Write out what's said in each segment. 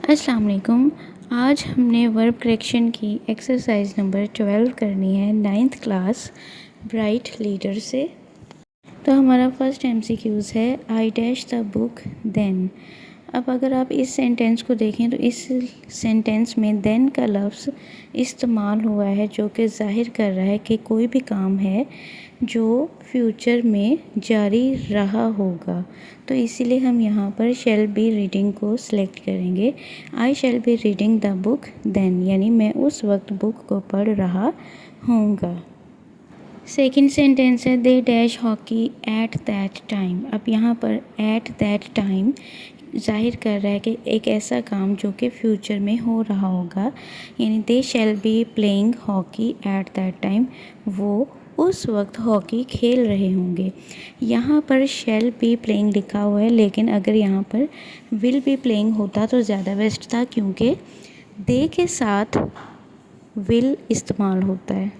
अस्सलाम वालेकुम। आज हमने वर्ब करेक्शन की एक्सरसाइज नंबर 12 करनी है 9th क्लास ब्राइट लीडर से। तो हमारा फर्स्ट एमसीक्यूज़ है I dash the book then. अब अगर आप इस सेंटेंस को देखें तो इस सेंटेंस में देन का लफ्ज़ इस्तेमाल हुआ है जो कि ज़ाहिर कर रहा है कि कोई भी काम है जो फ्यूचर में जारी रहा होगा। तो इसीलिए हम यहाँ पर शैल बी रीडिंग को सिलेक्ट करेंगे। I shall be reading the book then, यानी मैं उस वक्त बुक को पढ़ रहा हूँगा। सेकेंड सेंटेंस है they dash hockey at that time. अब यहाँ पर एट दैट टाइम ज़ाहिर कर रहा है कि एक ऐसा काम जो कि फ्यूचर में हो रहा होगा, यानी they shall be playing hockey at that time, वो उस वक्त हॉकी खेल रहे होंगे। यहाँ पर शैल बी प्लेइंग लिखा हुआ है, लेकिन अगर यहाँ पर विल बी प्लेइंग होता तो ज़्यादा बेस्ट था, क्योंकि दे के साथ विल इस्तेमाल होता है।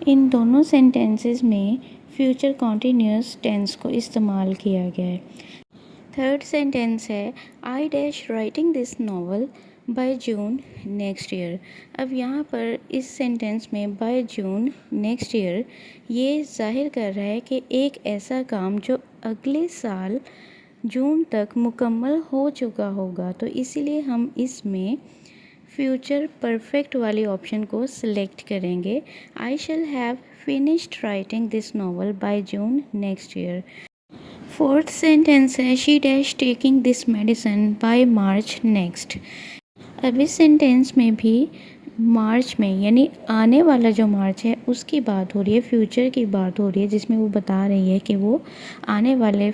इन दोनों सेंटेंसेस में फ्यूचर कॉन्टीन्यूअस टेंस को इस्तेमाल किया गया है। थर्ड सेंटेंस है I dash writing this novel by June next year. अब यहाँ पर इस सेंटेंस में बाय जून नेक्स्ट ईयर ये जाहिर कर रहा है कि एक ऐसा काम जो अगले साल जून तक मुकम्मल हो चुका होगा। तो इसीलिए हम इसमें फ्यूचर परफेक्ट वाली ऑप्शन को सिलेक्ट करेंगे। I shall have finished writing this novel by June next year. Fourth sentence है she dash taking this medicine by March next. अब इस सेंटेंस में भी मार्च में, यानी आने वाला जो मार्च है उसकी बात हो रही है, फ्यूचर की बात हो रही है, जिसमें वो बता रही है कि वो आने वाले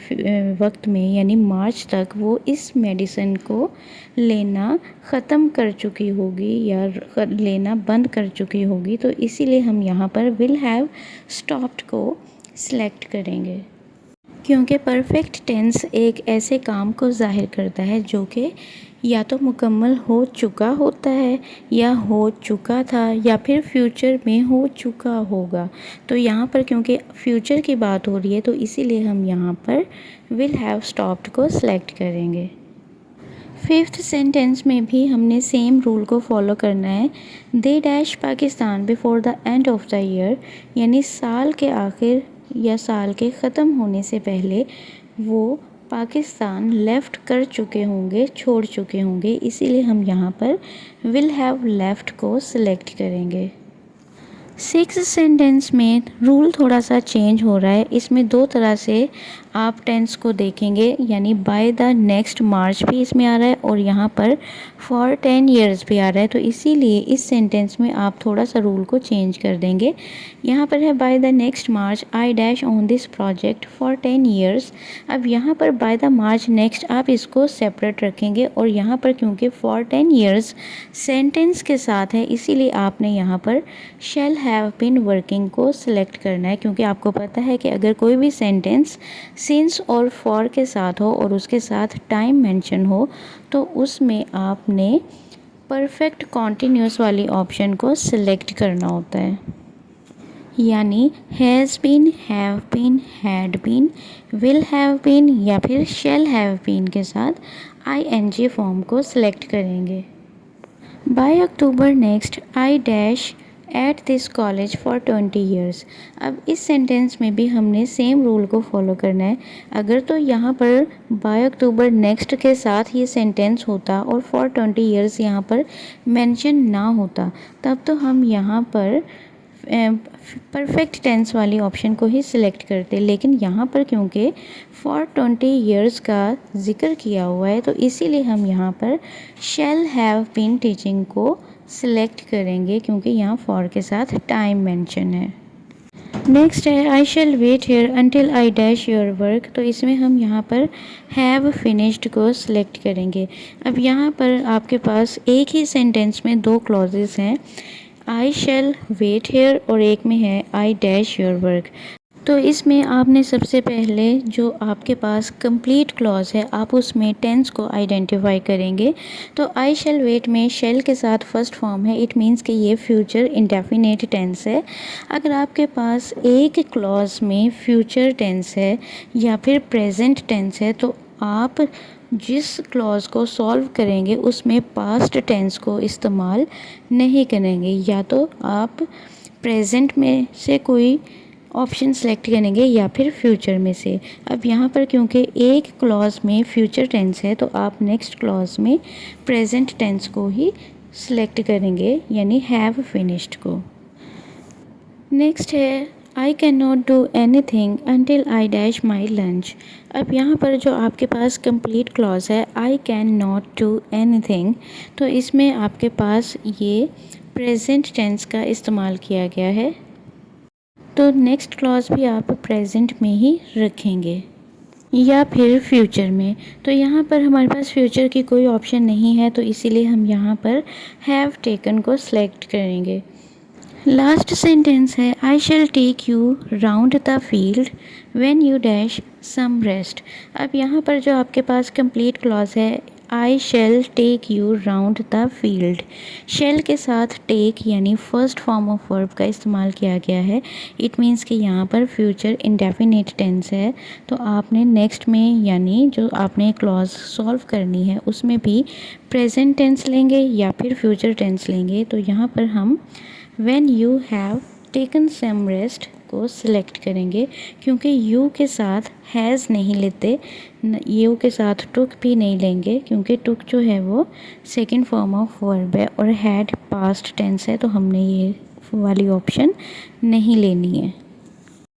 वक्त में यानी मार्च तक वो इस मेडिसिन को लेना ख़त्म कर चुकी होगी या लेना बंद कर चुकी होगी। तो इसीलिए हम यहाँ पर विल हैव स्टॉप्ड को सिलेक्ट करेंगे, क्योंकि परफेक्ट टेंस एक ऐसे काम को ज़ाहिर करता है जो कि या तो मुकम्मल हो चुका होता है, या हो चुका था, या फिर फ्यूचर में हो चुका होगा। तो यहाँ पर क्योंकि फ्यूचर की बात हो रही है तो इसीलिए हम यहाँ पर विल हैव स्टॉप्ड को सिलेक्ट करेंगे। फिफ्थ सेंटेंस में भी हमने सेम रूल को फॉलो करना है। They dash Pakistan before the end of the year, यानी साल के आखिर या साल के ख़त्म होने से पहले वो पाकिस्तान लेफ़्ट कर चुके होंगे, छोड़ चुके होंगे। इसीलिए हम यहाँ पर विल हैव लेफ़्ट को सिलेक्ट करेंगे। सिक्स सेंटेंस में रूल थोड़ा सा चेंज हो रहा है। इसमें दो तरह से आप टेंस को देखेंगे, यानी बाय द नेक्स्ट मार्च भी इसमें आ रहा है और यहाँ पर फॉर 10 ईयर्स भी आ रहा है। तो इसीलिए इस सेंटेंस में आप थोड़ा सा रूल को चेंज कर देंगे। यहाँ पर है by the next March I dash on this project for 10 years. अब यहाँ पर बाय द मार्च नेक्स्ट आप इसको सेपरेट रखेंगे, और यहाँ पर क्योंकि फॉर 10 ईयर्स सेंटेंस के साथ है इसीलिए आपने यहाँ पर शैल हैव बीन वर्किंग को सिलेक्ट करना है, क्योंकि आपको पता है कि अगर कोई भी सेंटेंस सिंस और फॉर के साथ हो और उसके साथ टाइम मेंशन हो तो उसमें आपने परफेक्ट कॉन्टीन्यूअस वाली ऑप्शन को सिलेक्ट करना होता है, यानी has been, have been, had been, will have been या फिर शैल हैव बीन के साथ आईएनजी फॉर्म को सिलेक्ट करेंगे। By October next I dash at this college for 20 years. अब इस सेंटेंस में भी हमने सेम रूल को फॉलो करना है। अगर तो यहाँ पर बाय अक्टूबर नेक्स्ट के साथ ये सेंटेंस होता और फॉर 20 ईयर्स यहाँ पर मेंशन ना होता, तब तो हम यहाँ पर परफेक्ट टेंस वाली ऑप्शन को ही सिलेक्ट करते। लेकिन यहाँ पर क्योंकि फॉर 20 ईयर्स का जिक्र किया हुआ है तो इसीलिए हम यहाँ पर शैल हैव बीन टीचिंग को सिलेक्ट करेंगे, क्योंकि यहाँ फॉर के साथ टाइम मेंशन है। नेक्स्ट है I shall wait here until I dash your work. तो इसमें हम यहाँ पर हैव फिनिश्ड को सिलेक्ट करेंगे। अब यहाँ पर आपके पास एक ही सेंटेंस में दो क्लॉजेस हैं, आई शैल वेट हेयर और एक में है आई डैश योर वर्क। तो इसमें आपने सबसे पहले जो आपके पास कंप्लीट क्लॉज है आप उसमें टेंस को आइडेंटिफाई करेंगे। तो आई शैल वेट में शैल के साथ फर्स्ट फॉर्म है, इट मीन्स कि ये फ्यूचर इंडेफिनिट टेंस है। अगर आपके पास एक क्लॉज में फ्यूचर टेंस है या फिर प्रेजेंट टेंस है तो आप जिस क्लॉज को सॉल्व करेंगे उसमें पास्ट टेंस को इस्तेमाल नहीं करेंगे, या तो आप प्रेजेंट में से कोई ऑप्शन सेलेक्ट करेंगे या फिर फ्यूचर में से। अब यहाँ पर क्योंकि एक क्लॉज में फ्यूचर टेंस है तो आप नेक्स्ट क्लॉज में प्रेजेंट टेंस को ही सिलेक्ट करेंगे, यानी हैव फिनिश्ड को। नेक्स्ट है I can not do any thing until I dash my lunch. अब यहाँ पर जो आपके पास कंप्लीट क्लॉज है I can not do any thing, तो इसमें आपके पास ये प्रेजेंट टेंस का इस्तेमाल किया गया है, तो नेक्स्ट क्लॉज भी आप प्रेजेंट में ही रखेंगे या फिर फ्यूचर में। तो यहाँ पर हमारे पास फ्यूचर की कोई ऑप्शन नहीं है, तो इसीलिए हम यहाँ पर हैव टेकन को सिलेक्ट करेंगे। लास्ट सेंटेंस है I shall take you round the field when you dash some rest. अब यहाँ पर जो आपके पास कंप्लीट क्लॉज है I shall take you round the field, shall के साथ टेक यानी फर्स्ट फॉर्म ऑफ वर्ब का इस्तेमाल किया गया है। इट मीन्स कि यहाँ पर फ्यूचर इंडेफिनिट टेंस है, तो आपने नेक्स्ट में यानी जो आपने क्लॉज सॉल्व करनी है उसमें भी प्रेजेंट टेंस लेंगे या फिर फ्यूचर टेंस लेंगे। तो यहाँ पर हम when you have taken some rest को सिलेक्ट करेंगे, क्योंकि यू के साथ हैज़ नहीं लेते, यू के साथ टुक भी नहीं लेंगे, क्योंकि टुक जो है वो सेकंड फॉर्म ऑफ वर्ब है और हैड पास्ट टेंस है, तो हमने ये वाली ऑप्शन नहीं लेनी है।